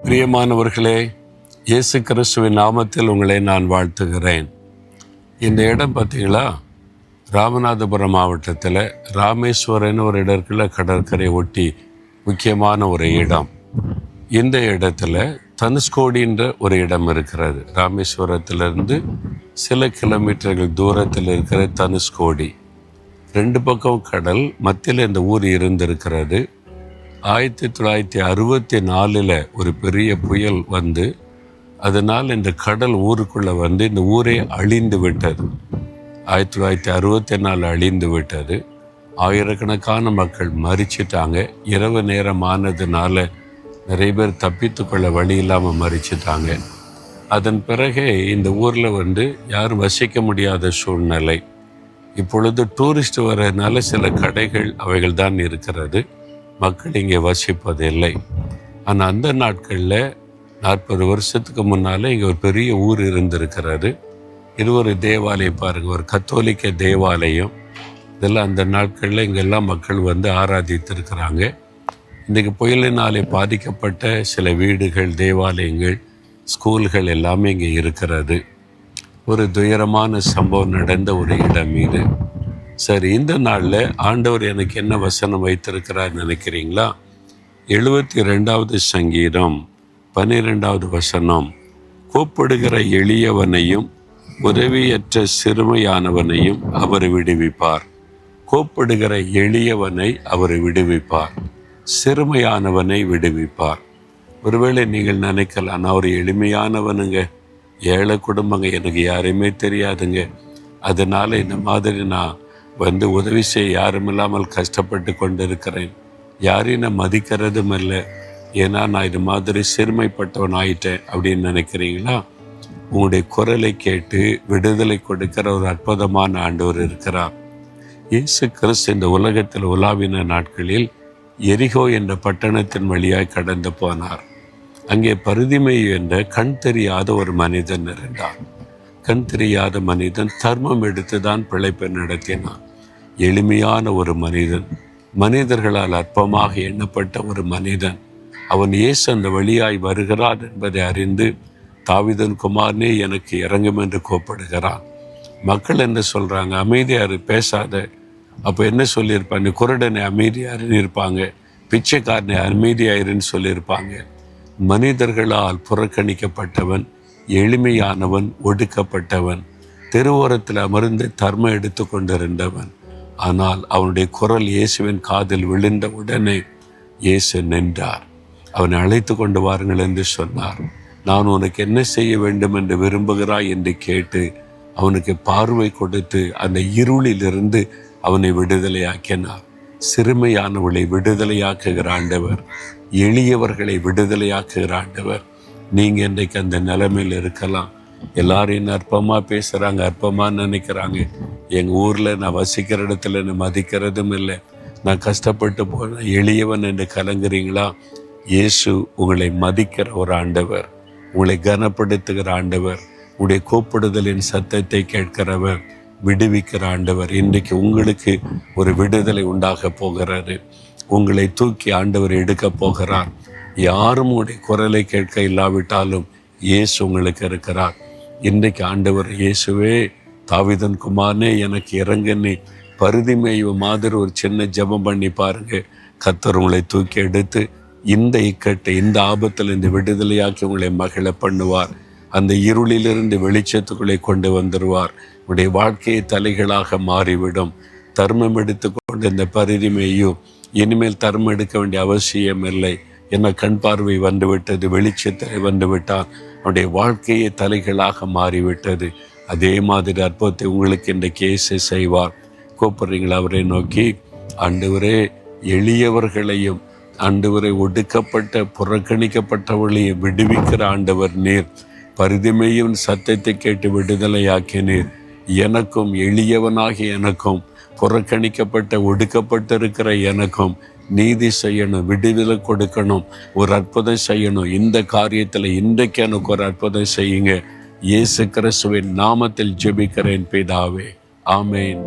பிரியமானவர்களே, இயேசு கிறிஸ்துவின் நாமத்தில் உங்களை நான் வாழ்த்துகிறேன். இந்த இடம் பார்த்தீங்களா, ராமநாதபுரம் மாவட்டத்தில் ராமேஸ்வரன் ஒரு இடத்துல கடற்கரை ஒட்டி முக்கியமான ஒரு இடம். இந்த இடத்துல தனுஷ்கோடின்ற ஒரு இடம் இருக்கிறது. ராமேஸ்வரத்திலிருந்து சில கிலோமீட்டர்கள் தூரத்தில் இருக்கிற தனுஷ்கோடி. 2 பக்கம் கடல், மத்தியில் இந்த ஊர் இருந்திருக்கிறது. 1964 ஒரு பெரிய புயல் வந்து அதனால் இந்த கடல் ஊருக்குள்ளே வந்து இந்த ஊரே அழிந்து விட்டது. 1964 அழிந்து விட்டது. ஆயிரக்கணக்கான மக்கள் மரிச்சிட்டாங்க. இரவு நேரம் ஆனதுனால நிறைய பேர் தப்பித்துக்கொள்ள வழி இல்லாமல் மரிச்சிட்டாங்க. அதன் பிறகு இந்த ஊரில் வந்து யாரும் வசிக்க முடியாத சூழ்நிலை. இப்பொழுது டூரிஸ்ட் வர்றதுனால சில கடைகள் அவைகள் தான் இருக்கிறது. மக்கள் இங்கே வசிப்பதில்லை. ஆனால் அந்த நாட்களில் 40 வருஷத்துக்கு முன்னால் இங்கே ஒரு பெரிய ஊர் இருந்திருக்கிறது. இது ஒரு தேவாலயம் பாருங்கள், ஒரு கத்தோலிக்க தேவாலயம். இதெல்லாம் அந்த நாட்களில் இங்கெல்லாம் மக்கள் வந்து ஆராதித்திருக்கிறாங்க. இன்றைக்கு புயலினாலே பாதிக்கப்பட்ட சில வீடுகள், தேவாலயங்கள், ஸ்கூல்கள் எல்லாமே இங்கே இருக்கிறது. ஒரு துயரமான சம்பவம் நடந்த ஒரு இடம் இது. சரி, இந்த நாளில் ஆண்டவர் எனக்கு என்ன வசனம் வைத்திருக்கிறார் நினைக்கிறீங்களா? 72வது சங்கீதம் 12வது வசனம், கூப்பிடுகிற எளியவனையும் உதவியற்ற சிறுமையானவனையும் அவர் விடுவிப்பார். கூப்பிடுகிற எளியவனை அவர் விடுவிப்பார், சிறுமையானவனை விடுவிப்பார். ஒருவேளை நீங்கள் நினைக்கலாம், நான் ஒரு எளிமையானவனுங்க, ஏழை குடும்பங்க, எனக்கு யாரையுமே தெரியாதுங்க, அதனால் இந்த மாதிரி நான் வந்து உதவி செய்ய யாரும் இல்லாமல் கஷ்டப்பட்டு கொண்டு இருக்கிறேன், யாரையும் நான் மதிக்கிறதும் இல்லை, ஏன்னா நான் இது மாதிரி சிறுமைப்பட்டவன் ஆயிட்டேன் அப்படின்னு நினைக்கிறீங்களா? உங்களுடைய குரலை கேட்டு விடுதலை கொடுக்கிற ஒரு அற்புதமான ஆண்டவர் இருக்கிறார். இயேசு கிறிஸ்து இந்த உலகத்தில் உலாவின நாட்களில் எரிகோ என்ற பட்டணத்தின் வழியாய் கடந்து போனார். அங்கே பரிதிமை என்ற கண் தெரியாத ஒரு மனிதன் இருந்தான். கண் தெரியாத மனிதன் தர்மம் எடுத்து தான் பிழைப்பை நடத்தினான். எளிமையான ஒரு மனிதன், மனிதர்களால் அற்பமாக எண்ணப்பட்ட ஒரு மனிதன். அவன் இயேசு அந்த வழியாய் வருகிறார் என்பதை அறிந்து, தாவீதின் குமாரனே எனக்கு இறங்கும் என்று கூப்பிடுகிறான். மக்கள் என்ன சொல்கிறாங்க? அமைதியாரு, பேசாத. அப்போ என்ன சொல்லியிருப்பாங்க? நீ குருடனை அமைதியாருன்னு இருப்பாங்க, பிச்சைக்காரனை அமைதியாயிருன்னு சொல்லியிருப்பாங்க. மனிதர்களால் புறக்கணிக்கப்பட்டவன், எளிமையானவன், ஒடுக்கப்பட்டவன், தெருவோரத்தில் அமர்ந்து தர்மம் எடுத்து கொண்டிருந்தவன். ஆனால் அவனுடைய குரல் இயேசுவின் காதில் விழுந்த உடனே இயேசு நின்றார். அவனை அழைத்து கொண்டு வாருங்கள் என்று சொன்னார். நான் உனக்கு என்ன செய்ய வேண்டும் என்று விரும்புகிறாய் என்று கேட்டு அவனுக்கு பார்வை கொடுத்து அந்த இருளிலிருந்து அவனை விடுதலையாக்கினார். சிறுமையானவளை விடுதலையாக்குகிற ஆண்டவர், எளியவர்களை விடுதலையாக்குகிற ஆண்டவர். நீங்கள் இன்றைக்கு அந்த நிலைமையில் இருக்கலாம். எல்லாரையும் அற்பமாக பேசுகிறாங்க, அற்பமாக நினைக்கிறாங்க. எங்கள் ஊரில் நான் வசிக்கிற இடத்துல என்னை மதிக்கிறதும் இல்லை, நான் கஷ்டப்பட்டு போனேன், எளியவன் என்று கலங்குறீங்களா? இயேசு உங்களை மதிக்கிற ஒரு ஆண்டவர், உங்களை கனப்படுத்துகிற ஆண்டவர், உங்களுடைய கூப்பிடுதலின் சத்தத்தை கேட்கிறவர், விடுவிக்கிற ஆண்டவர். இன்றைக்கு உங்களுக்கு ஒரு விடுதலை உண்டாக போகிறாரு. உங்களை தூக்கி ஆண்டவர் எடுக்க போகிறார். யாரும் உங்களுடைய குரலை கேட்க இல்லாவிட்டாலும் இயேசு உங்களுக்கு இருக்கிறார். இன்றைக்கு ஆண்டவர், இயேசுவே தாவீதின் குமாரனே எனக்கு இறங்குன்னு பரிதிமேயு மாதிரி ஒரு சின்ன ஜெபம் பண்ணி பாருங்க. கர்த்தர் உங்களை தூக்கி எடுத்து இந்த இக்கட்டை, இந்த ஆபத்தில் இந்த விடுதலையாக்கி உங்களை மகிழ பண்ணுவார். அந்த இருளிலிருந்து வெளிச்சத்துக்குள்ளே கொண்டு வந்துடுவார். உடைய வாழ்க்கையை தலைகளாக மாறிவிடும். தர்மம் எடுத்து கொண்டு இந்த பரிதிமேயு இனிமேல் தர்மம் எடுக்க வேண்டிய அவசியம் இல்லை, என்ன கண் பார்வை வந்துவிட்டது, வெளிச்சத்தை வந்துவிட்டான், அவனுடைய வாழ்க்கையை தலைகளாக மாறிவிட்டது. அதே மாதிரி அற்புதத்தை உங்களுக்கு இன்றைக்கு இயேசு செய்வார். கூப்பிடுறீங்களா அவரை நோக்கி? ஆண்டவரே, எளியவர்களையும் ஆண்டவரை ஒடுக்கப்பட்ட புறக்கணிக்கப்பட்டவர்களையும் விடுவிக்கிற ஆண்டவர் நீர். பரிதிமையும் சத்தத்தை கேட்டு விடுதலையாக்கினீர். எனக்கும், எளியவனாகி எனக்கும், புறக்கணிக்கப்பட்ட ஒடுக்கப்பட்டிருக்கிற எனக்கும் நீதி செய்யணும், விடுதலை கொடுக்கணும், ஒரு அற்புதம் செய்யணும். இந்த காரியத்தில் இன்றைக்கு எனக்கு ஒரு அற்புதம் செய்யுங்க. இயேசு கிறிஸ்துவின் நாமத்தில் ஜெபிக்கிறேன் பிதாவே, ஆமேன்.